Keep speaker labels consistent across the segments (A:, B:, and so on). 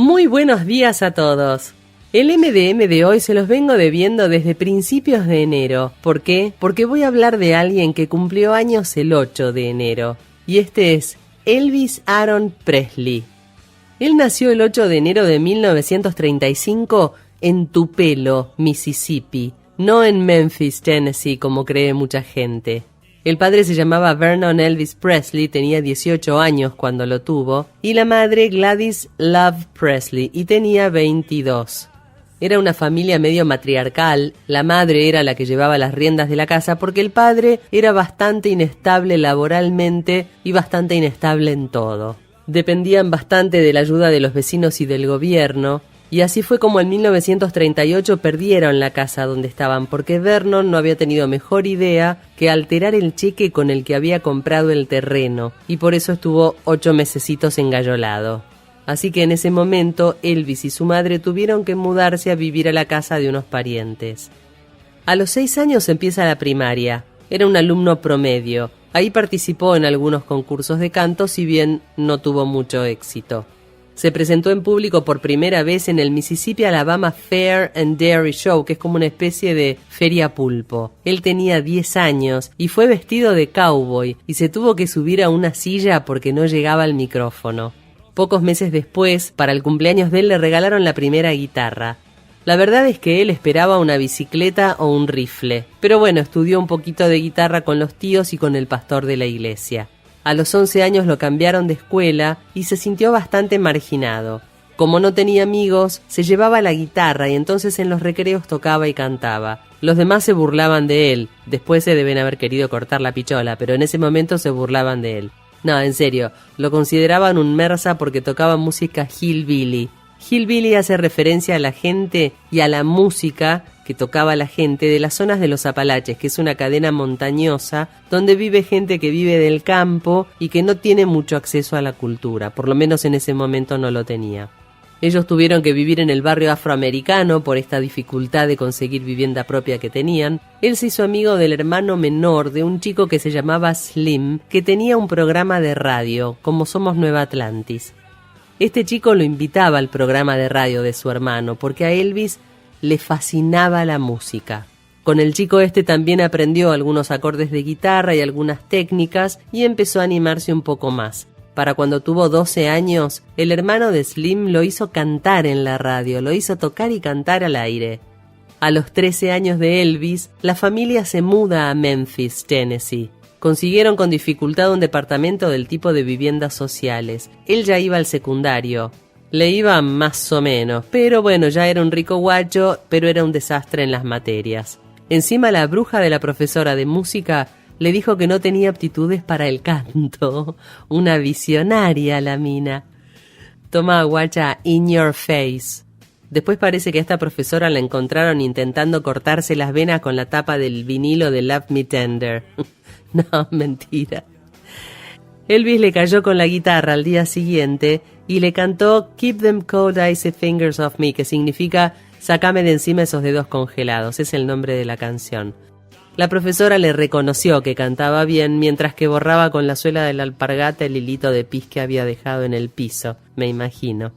A: Muy buenos días a todos. El MDM de hoy se los vengo debiendo desde principios de enero. ¿Por qué? Porque voy a hablar de alguien que cumplió años el 8 de enero. Y este es Elvis Aaron Presley. Él nació el 8 de enero de 1935 en Tupelo, Mississippi, no en Memphis, Tennessee, como cree mucha gente. El padre se llamaba Vernon Elvis Presley, tenía 18 años cuando lo tuvo, y la madre Gladys Love Presley, y tenía 22. Era una familia medio matriarcal, la madre era la que llevaba las riendas de la casa porque el padre era bastante inestable laboralmente y bastante inestable en todo. Dependían bastante de la ayuda de los vecinos y del gobierno, y así fue como en 1938 perdieron la casa donde estaban, porque Vernon no había tenido mejor idea que alterar el cheque con el que había comprado el terreno, y por eso estuvo 8 mesecitos engallolado. Así que en ese momento Elvis y su madre tuvieron que mudarse a vivir a la casa de unos parientes. A los 6 años empieza la primaria. Era un alumno promedio. Ahí participó en algunos concursos de canto, si bien no tuvo mucho éxito. Se presentó en público por primera vez en el Mississippi Alabama Fair and Dairy Show, que es como una especie de feria pulpo. Él tenía 10 años y fue vestido de cowboy y se tuvo que subir a una silla porque no llegaba al micrófono. Pocos meses después, para el cumpleaños de él, le regalaron la primera guitarra. La verdad es que él esperaba una bicicleta o un rifle, pero bueno, estudió un poquito de guitarra con los tíos y con el pastor de la iglesia. A los 11 años lo cambiaron de escuela y se sintió bastante marginado. Como no tenía amigos, se llevaba la guitarra y entonces en los recreos tocaba y cantaba. Los demás se burlaban de él. Después se deben haber querido cortar la pichola, pero en ese momento se burlaban de él. No, en serio, lo consideraban un mersa porque tocaba música hillbilly. Hillbilly hace referencia a la gente y a la música que tocaba la gente de las zonas de los Apalaches, que es una cadena montañosa donde vive gente que vive del campo y que no tiene mucho acceso a la cultura, por lo menos en ese momento no lo tenía. Ellos tuvieron que vivir en el barrio afroamericano por esta dificultad de conseguir vivienda propia que tenían. Él se hizo amigo del hermano menor de un chico que se llamaba Slim, que tenía un programa de radio, como Somos Nueva Atlantis. Este chico lo invitaba al programa de radio de su hermano, porque a Elvis le fascinaba la música. Con el chico este también aprendió algunos acordes de guitarra y algunas técnicas y empezó a animarse un poco más. Para cuando tuvo 12 años, el hermano de Slim lo hizo cantar en la radio, lo hizo tocar y cantar al aire. A los 13 años de Elvis, la familia se muda a Memphis, Tennessee. Consiguieron con dificultad un departamento del tipo de viviendas sociales. Él ya iba al secundario. Le iba más o menos, pero bueno, ya era un rico guacho, pero era un desastre en las materias. Encima la bruja de la profesora de música le dijo que no tenía aptitudes para el canto. Una visionaria la mina. Toma, guacha, in your face. Después parece que a esta profesora la encontraron intentando cortarse las venas con la tapa del vinilo de Love Me Tender. No, mentira. Elvis le cayó con la guitarra al día siguiente y le cantó Keep Them Cold Icy Fingers Off Me, que significa Sácame de encima esos dedos congelados, es el nombre de la canción. La profesora le reconoció que cantaba bien mientras que borraba con la suela de la alpargata el hilito de pis que había dejado en el piso, me imagino.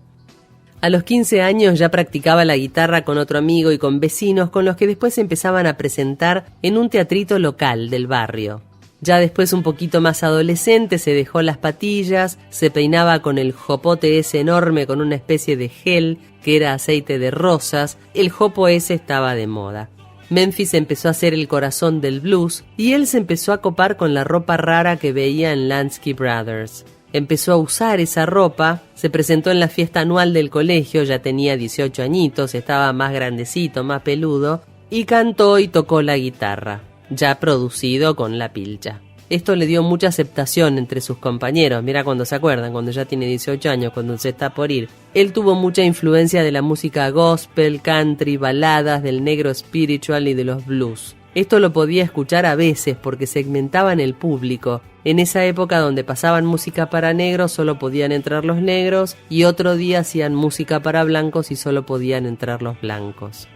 A: A los 15 años ya practicaba la guitarra con otro amigo y con vecinos con los que después se empezaban a presentar en un teatrito local del barrio. Ya después, un poquito más adolescente, se dejó las patillas, se peinaba con el jopote ese enorme con una especie de gel que era aceite de rosas. El jopo ese estaba de moda. Memphis empezó a ser el corazón del blues y él se empezó a copar con la ropa rara que veía en Lansky Brothers. Empezó a usar esa ropa, se presentó en la fiesta anual del colegio, ya tenía 18 añitos, estaba más grandecito, más peludo, y cantó y tocó la guitarra, ya producido con la pilcha. Esto le dio mucha aceptación entre sus compañeros. Mira, cuando se acuerdan, cuando ya tiene 18 años, cuando se está por ir. Él tuvo mucha influencia de la música gospel, country, baladas, del negro spiritual y de los blues. Esto lo podía escuchar a veces porque segmentaban el público. En esa época donde pasaban música para negros solo podían entrar los negros y otro día hacían música para blancos y solo podían entrar los blancos.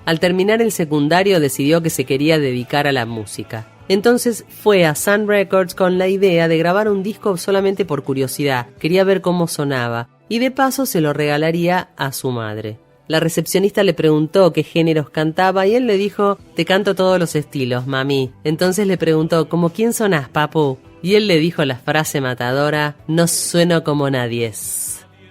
A: Al terminar el secundario decidió que se quería dedicar a la música. Entonces fue a Sun Records con la idea de grabar un disco solamente por curiosidad. Quería ver cómo sonaba. y de paso se lo regalaría a su madre. La recepcionista le preguntó qué géneros cantaba y él le dijo: te canto todos los estilos, mami. Entonces le preguntó: ¿cómo quién sonás, papu? Y él le dijo la frase matadora: no sueno como nadie.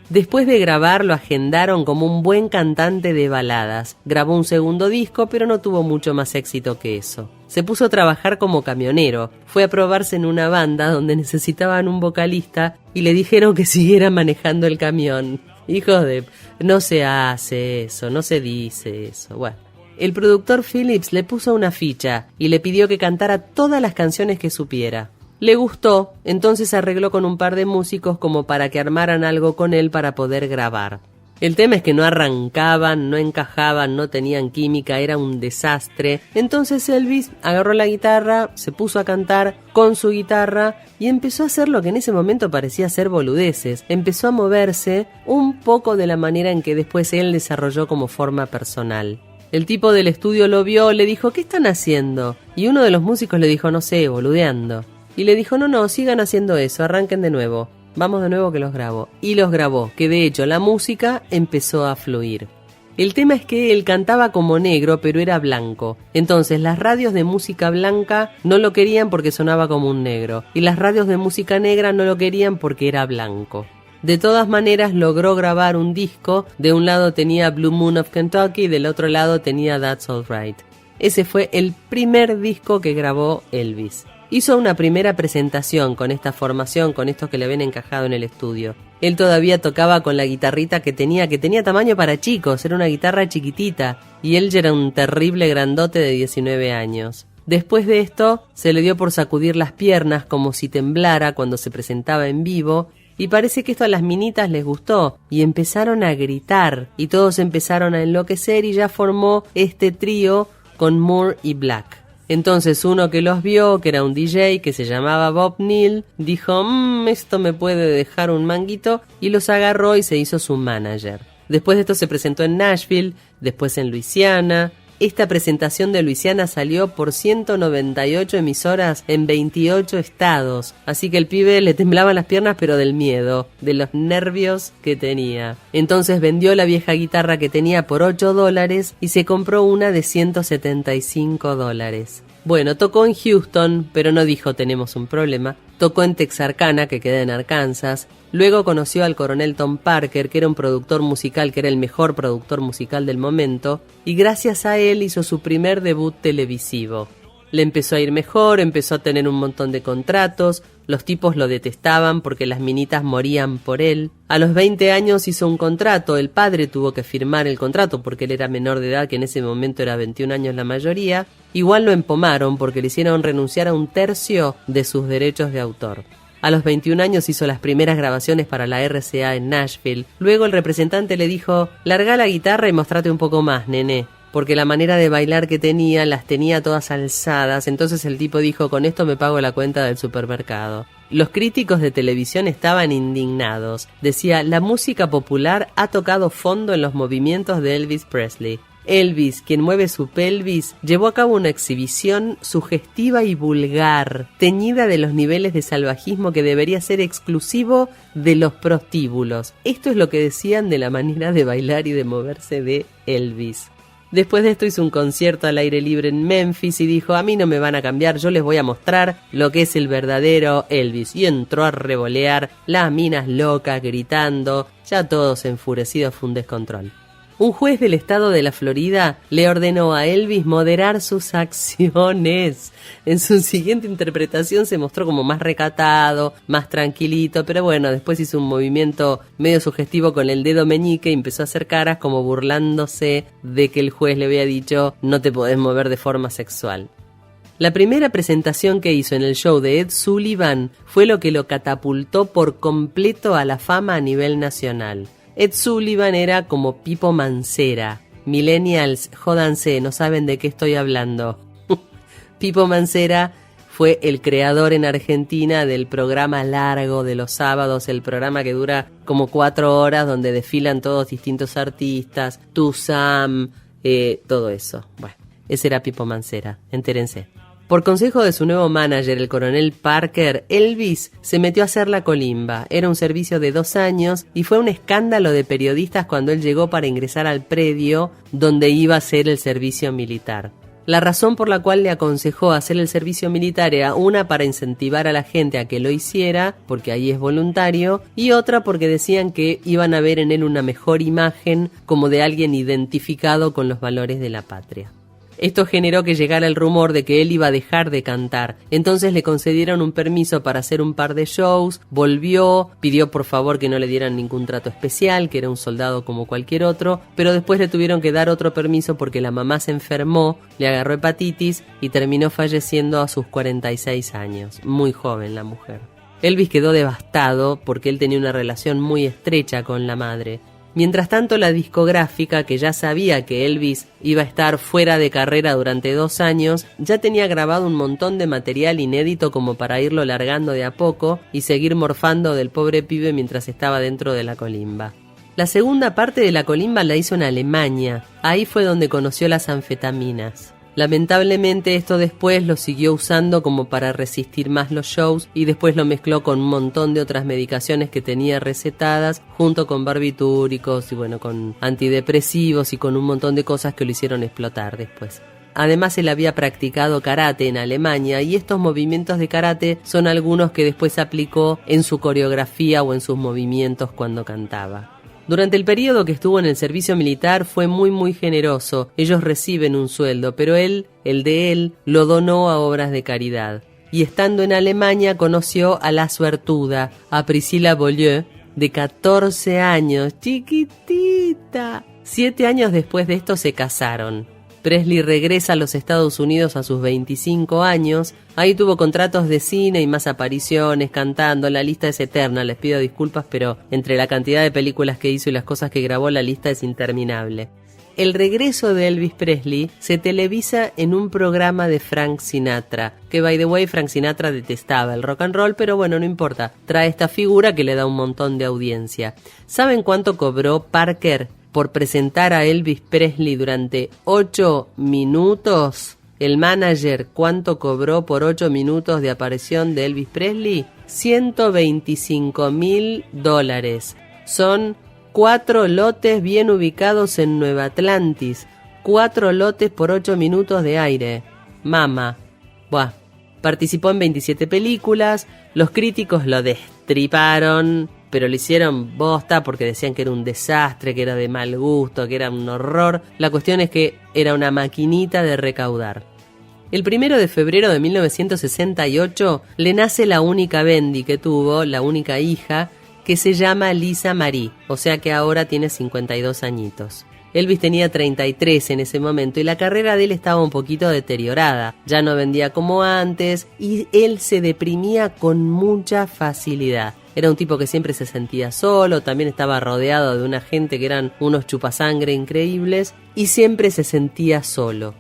A: Después de grabar lo agendaron como un buen cantante de baladas. Grabó un segundo disco, pero no tuvo mucho más éxito que eso. Se puso a trabajar como camionero. Fue a probarse en una banda donde necesitaban un vocalista y le dijeron que siguiera manejando el camión. Hijos de... no se hace eso, no se dice eso. Bueno, el productor Phillips le puso una ficha y le pidió que cantara todas las canciones que supiera. Le gustó, entonces arregló con un par de músicos como para que armaran algo con él para poder grabar. El tema es que no arrancaban, no encajaban, no tenían química, era un desastre. Entonces Elvis agarró la guitarra, se puso a cantar con su guitarra y empezó a hacer lo que en ese momento parecía ser boludeces. Empezó a moverse un poco de la manera en que después él desarrolló como forma personal. El tipo del estudio lo vio, le dijo: ¿qué están haciendo? Y uno de los músicos le dijo: no sé, boludeando. Y le dijo: no, sigan haciendo eso, arranquen de nuevo. Vamos de nuevo que los grabo. Y los grabó, que de hecho la música empezó a fluir. El tema es que él cantaba como negro, pero era blanco. Entonces las radios de música blanca no lo querían porque sonaba como un negro. Y las radios de música negra no lo querían porque era blanco. De todas maneras logró grabar un disco. De un lado tenía Blue Moon of Kentucky y del otro lado tenía That's All Right. Ese fue el primer disco que grabó Elvis. Hizo una primera presentación con esta formación, con estos que le habían encajado en el estudio. Él todavía tocaba con la guitarrita que tenía tamaño para chicos, era una guitarra chiquitita, y él ya era un terrible grandote de 19 años. Después de esto, se le dio por sacudir las piernas como si temblara cuando se presentaba en vivo, y parece que esto a las minitas les gustó, y empezaron a gritar, y todos empezaron a enloquecer, y ya formó este trío con Moore y Black. Entonces uno que los vio, que era un DJ que se llamaba Bob Neal, dijo: esto me puede dejar un manguito, y los agarró y se hizo su manager. Después de esto se presentó en Nashville, después en Luisiana. Esta presentación de Luisiana salió por 198 emisoras en 28 estados, así que el pibe le temblaban las piernas pero del miedo, de los nervios que tenía. Entonces vendió la vieja guitarra que tenía por $8 y se compró una de $175. Bueno, tocó en Houston, pero no dijo tenemos un problema. Tocó en Texarkana, que queda en Arkansas. Luego conoció al coronel Tom Parker, que era un productor musical, que era el mejor productor musical del momento, y gracias a él hizo su primer debut televisivo. Le empezó a ir mejor, empezó a tener un montón de contratos, los tipos lo detestaban porque las minitas morían por él. A los 20 años hizo un contrato, el padre tuvo que firmar el contrato porque él era menor de edad, que en ese momento era 21 años la mayoría. Igual lo empomaron porque le hicieron renunciar a 1/3 de sus derechos de autor. A los 21 años hizo las primeras grabaciones para la RCA en Nashville. Luego el representante le dijo: larga la guitarra y mostrate un poco más, nene. Porque la manera de bailar que tenía, las tenía todas alzadas. Entonces el tipo dijo: con esto me pago la cuenta del supermercado. Los críticos de televisión estaban indignados. Decía: la música popular ha tocado fondo en los movimientos de Elvis Presley. Elvis, quien mueve su pelvis, llevó a cabo una exhibición sugestiva y vulgar, teñida de los niveles de salvajismo que debería ser exclusivo de los prostíbulos. Esto es lo que decían de la manera de bailar y de moverse de Elvis. Después de esto hizo un concierto al aire libre en Memphis y dijo: a mí no me van a cambiar, yo les voy a mostrar lo que es el verdadero Elvis. Y entró a revolear, las minas locas gritando, ya todos enfurecidos, fue un descontrol. Un juez del estado de la Florida le ordenó a Elvis moderar sus acciones. En su siguiente interpretación se mostró como más recatado, más tranquilito, pero bueno, después hizo un movimiento medio sugestivo con el dedo meñique y empezó a hacer caras como burlándose de que el juez le había dicho: no te podés mover de forma sexual. La primera presentación que hizo en el show de Ed Sullivan fue lo que lo catapultó por completo a la fama a nivel nacional. Ed Sullivan era como Pipo Mancera. Millennials, jódanse, no saben de qué estoy hablando. Pipo Mancera fue el creador en Argentina del programa largo de los sábados, el programa que dura como 4 horas, donde desfilan todos distintos artistas, Tuzam, todo eso. Bueno, ese era Pipo Mancera, entérense. Por consejo de su nuevo manager, el coronel Parker, Elvis se metió a hacer la colimba. Era un servicio de 2 años y fue un escándalo de periodistas cuando él llegó para ingresar al predio donde iba a hacer el servicio militar. La razón por la cual le aconsejó hacer el servicio militar era una para incentivar a la gente a que lo hiciera, porque ahí es voluntario, y otra porque decían que iban a ver en él una mejor imagen como de alguien identificado con los valores de la patria. Esto generó que llegara el rumor de que él iba a dejar de cantar. Entonces le concedieron un permiso para hacer un par de shows, volvió, pidió por favor que no le dieran ningún trato especial, que era un soldado como cualquier otro, pero después le tuvieron que dar otro permiso porque la mamá se enfermó, le agarró hepatitis y terminó falleciendo a sus 46 años. Muy joven la mujer. Elvis quedó devastado porque él tenía una relación muy estrecha con la madre. Mientras tanto, la discográfica, que ya sabía que Elvis iba a estar fuera de carrera durante 2 años, ya tenía grabado un montón de material inédito como para irlo largando de a poco y seguir morfando del pobre pibe mientras estaba dentro de la colimba. La segunda parte de la colimba la hizo en Alemania. Ahí fue donde conoció las anfetaminas. Lamentablemente esto después lo siguió usando como para resistir más los shows y después lo mezcló con un montón de otras medicaciones que tenía recetadas junto con barbitúricos y con antidepresivos y con un montón de cosas que lo hicieron explotar después. Además él había practicado karate en Alemania y estos movimientos de karate son algunos que después aplicó en su coreografía o en sus movimientos cuando cantaba. Durante el periodo que estuvo en el servicio militar fue muy generoso. Ellos reciben un sueldo, pero el de él, lo donó a obras de caridad. Y estando en Alemania conoció a la suertuda, a Priscilla Beaulieu, de 14 años, chiquitita. 7 años después de esto se casaron. Presley regresa a los Estados Unidos a sus 25 años. Ahí tuvo contratos de cine y más apariciones, cantando. La lista es eterna, les pido disculpas, pero entre la cantidad de películas que hizo y las cosas que grabó, la lista es interminable. El regreso de Elvis Presley se televisa en un programa de Frank Sinatra, que by the way Frank Sinatra detestaba el rock and roll, pero no importa, trae esta figura que le da un montón de audiencia. ¿Saben cuánto cobró Parker por presentar a Elvis Presley durante 8 minutos? El manager, ¿cuánto cobró por 8 minutos de aparición de Elvis Presley? $125,000. Son 4 lotes bien ubicados en Nueva Atlantis. 4 lotes por 8 minutos de aire. Mama. Buah. Participó en 27 películas. Los críticos lo destriparon, pero lo hicieron bosta porque decían que era un desastre, que era de mal gusto, que era un horror. La cuestión es que era una maquinita de recaudar. El 1 de febrero de 1968 le nace la única Bendy que tuvo, la única hija, que se llama Lisa Marie, o sea que ahora tiene 52 añitos. Elvis tenía 33 en ese momento y la carrera de él estaba un poquito deteriorada. Ya no vendía como antes y él se deprimía con mucha facilidad. Era un tipo que siempre se sentía solo, también estaba rodeado de una gente que eran unos chupasangre increíbles y siempre se sentía solo.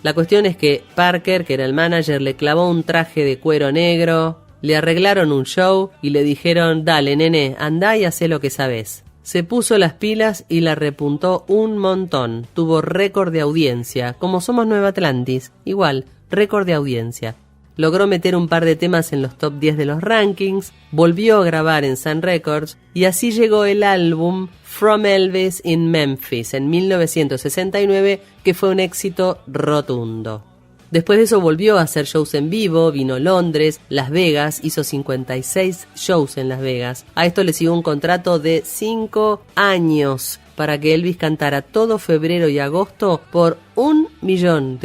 A: La cuestión es que Parker, que era el manager, le clavó un traje de cuero negro, le arreglaron un show y le dijeron: dale nene, andá y hacé lo que sabés. Se puso las pilas y la repuntó un montón. Tuvo récord de audiencia, como somos Nueva Atlantis, igual, récord de audiencia. Logró meter un par de temas en los top 10 de los rankings, volvió a grabar en Sun Records y así llegó el álbum From Elvis in Memphis en 1969, que fue un éxito rotundo. Después de eso volvió a hacer shows en vivo, vino a Londres, Las Vegas, hizo 56 shows en Las Vegas. A esto le siguió un contrato de 5 años para que Elvis cantara todo febrero y agosto por $1 millón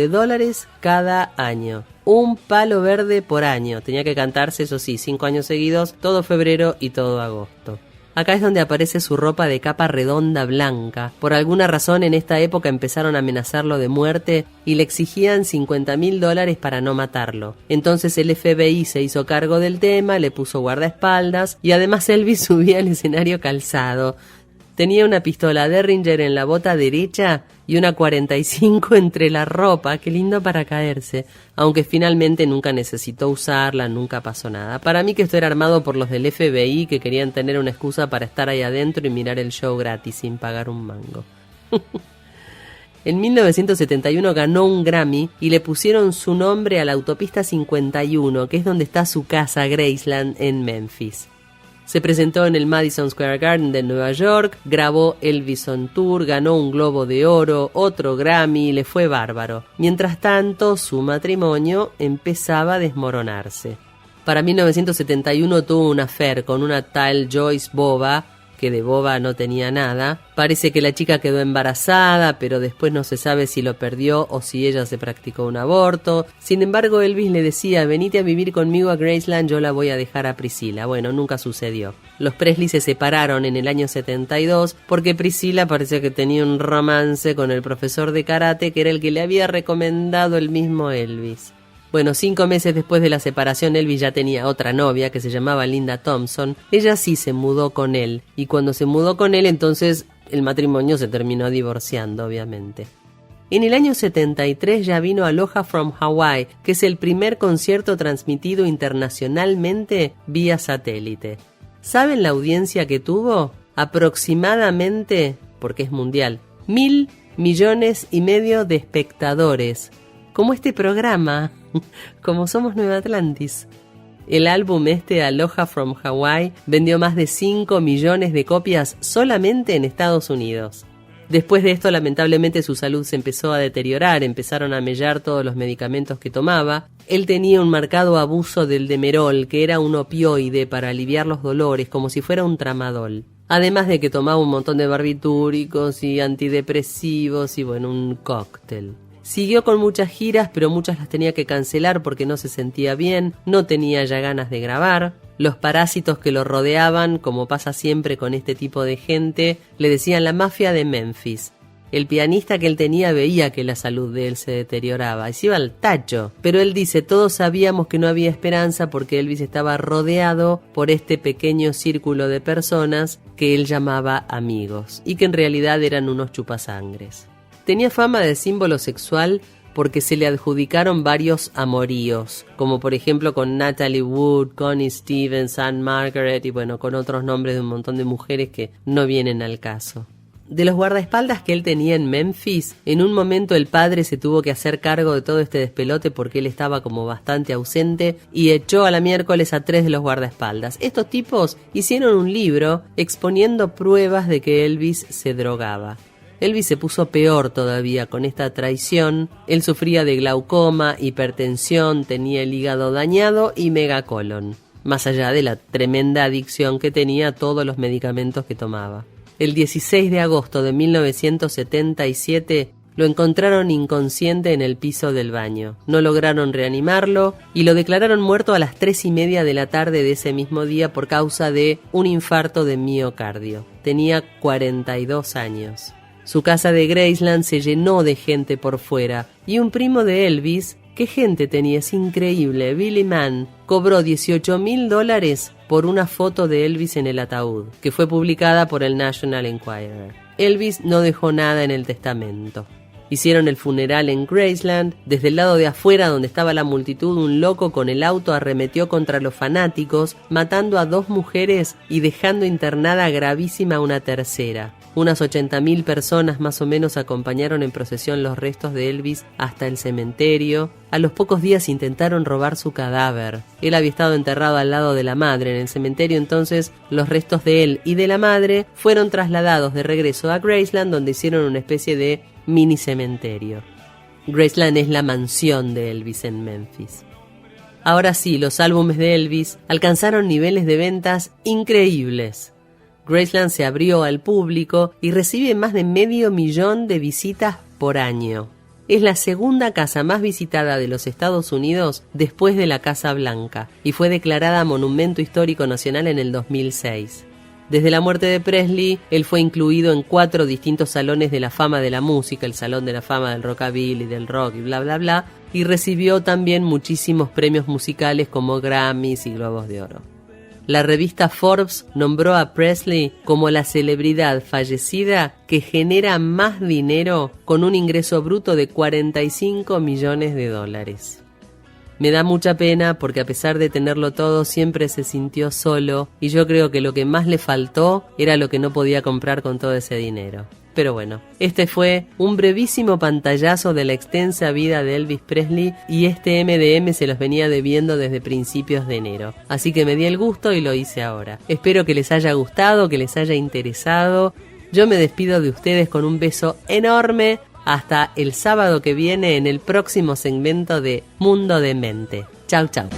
A: cada año. Un palo verde por año. Tenía que cantarse, eso sí, 5 años seguidos, todo febrero y todo agosto. Acá es donde aparece su ropa de capa redonda blanca. Por alguna razón en esta época empezaron a amenazarlo de muerte y le exigían $50,000 para no matarlo. Entonces el FBI se hizo cargo del tema, le puso guardaespaldas y además Elvis subía al escenario calzado. Tenía una pistola Derringer en la bota derecha y una 45 entre la ropa. Qué lindo para caerse. Aunque finalmente nunca necesitó usarla, nunca pasó nada. Para mí que esto era armado por los del FBI que querían tener una excusa para estar ahí adentro y mirar el show gratis sin pagar un mango. En 1971 ganó un Grammy y le pusieron su nombre a la autopista 51, que es donde está su casa Graceland en Memphis. Se presentó en el Madison Square Garden de Nueva York, grabó Elvis on Tour, ganó un Globo de Oro, otro Grammy y le fue bárbaro. Mientras tanto, su matrimonio empezaba a desmoronarse. Para 1971 tuvo un affair con una tal Joyce Boba, que de boba no tenía nada. Parece que la chica quedó embarazada, pero después no se sabe si lo perdió o si ella se practicó un aborto. Sin embargo, Elvis le decía, venite a vivir conmigo a Graceland, yo la voy a dejar a Priscilla. Bueno, nunca sucedió. Los Presley se separaron en el año 72 porque Priscilla parecía que tenía un romance con el profesor de karate que era el que le había recomendado el mismo Elvis. Bueno, 5 meses después de la separación, Elvis ya tenía otra novia que se llamaba Linda Thompson. Ella sí se mudó con él, y cuando se mudó con él, entonces el matrimonio se terminó divorciando, obviamente. En el año 73 ya vino Aloha from Hawaii, que es el primer concierto transmitido internacionalmente vía satélite. ¿Saben la audiencia que tuvo? Aproximadamente, porque es mundial, 1.000 millones y medio de espectadores. Como este programa, como somos Nueva Atlantis. El álbum Aloha from Hawaii vendió más de 5 millones de copias solamente en Estados Unidos. Después de esto, lamentablemente, su salud se empezó a deteriorar, empezaron a mellar todos los medicamentos que tomaba. Él tenía un marcado abuso del Demerol, que era un opioide para aliviar los dolores, como si fuera un tramadol. Además de que tomaba un montón de barbitúricos y antidepresivos y, bueno, un cóctel. Siguió con muchas giras, pero muchas las tenía que cancelar porque no se sentía bien, no tenía ya ganas de grabar. Los parásitos que lo rodeaban, como pasa siempre con este tipo de gente, le decían la mafia de Memphis. El pianista que él tenía veía que la salud de él se deterioraba y se iba al tacho. Pero él dice, todos sabíamos que no había esperanza porque Elvis estaba rodeado por este pequeño círculo de personas que él llamaba amigos y que en realidad eran unos chupasangres. Tenía fama de símbolo sexual porque se le adjudicaron varios amoríos, como por ejemplo con Natalie Wood, Connie Stevens, Anne Margaret y bueno, con otros nombres de un montón de mujeres que no vienen al caso. De los guardaespaldas que él tenía en Memphis, en un momento el padre se tuvo que hacer cargo de todo este despelote porque él estaba como bastante ausente y echó a la miércoles a 3 de los guardaespaldas. Estos tipos hicieron un libro exponiendo pruebas de que Elvis se drogaba. Elvis se puso peor todavía con esta traición. Él sufría de glaucoma, hipertensión, tenía el hígado dañado y megacolon, más allá de la tremenda adicción que tenía a todos los medicamentos que tomaba. El 16 de agosto de 1977 lo encontraron inconsciente en el piso del baño. No lograron reanimarlo y lo declararon muerto a las 3:30 de la tarde de ese mismo día por causa de un infarto de miocardio. Tenía 42 años. Su casa de Graceland se llenó de gente por fuera y un primo de Elvis, ¿qué gente tenía? Es increíble, Billy Mann, cobró $18,000 por una foto de Elvis en el ataúd, que fue publicada por el National Enquirer. Elvis no dejó nada en el testamento. Hicieron el funeral en Graceland. Desde el lado de afuera, donde estaba la multitud, un loco con el auto arremetió contra los fanáticos, matando a 2 mujeres y dejando internada gravísima a una tercera. Unas 80.000 personas más o menos acompañaron en procesión los restos de Elvis hasta el cementerio. A los pocos días intentaron robar su cadáver. Él había estado enterrado al lado de la madre en el cementerio, entonces los restos de él y de la madre fueron trasladados de regreso a Graceland, donde hicieron una especie de mini cementerio. Graceland es la mansión de Elvis en Memphis. Ahora sí, los álbumes de Elvis alcanzaron niveles de ventas increíbles. Graceland se abrió al público y recibe más de 500,000 de visitas por año. Es la segunda casa más visitada de los Estados Unidos después de la Casa Blanca y fue declarada Monumento Histórico Nacional en el 2006. Desde la muerte de Presley, él fue incluido en 4 distintos salones de la fama de la música, el Salón de la Fama del Rockabilly, del rock y bla bla bla, y recibió también muchísimos premios musicales como Grammys y Globos de Oro. La revista Forbes nombró a Presley como la celebridad fallecida que genera más dinero con un ingreso bruto de $45 millones. Me da mucha pena porque a pesar de tenerlo todo siempre se sintió solo y yo creo que lo que más le faltó era lo que no podía comprar con todo ese dinero. Pero bueno, este fue un brevísimo pantallazo de la extensa vida de Elvis Presley y este MDM se los venía debiendo desde principios de enero. Así que me di el gusto y lo hice ahora. Espero que les haya gustado, que les haya interesado. Yo me despido de ustedes con un beso enorme. Hasta el sábado que viene en el próximo segmento de Mundo de Mente. Chau, chau.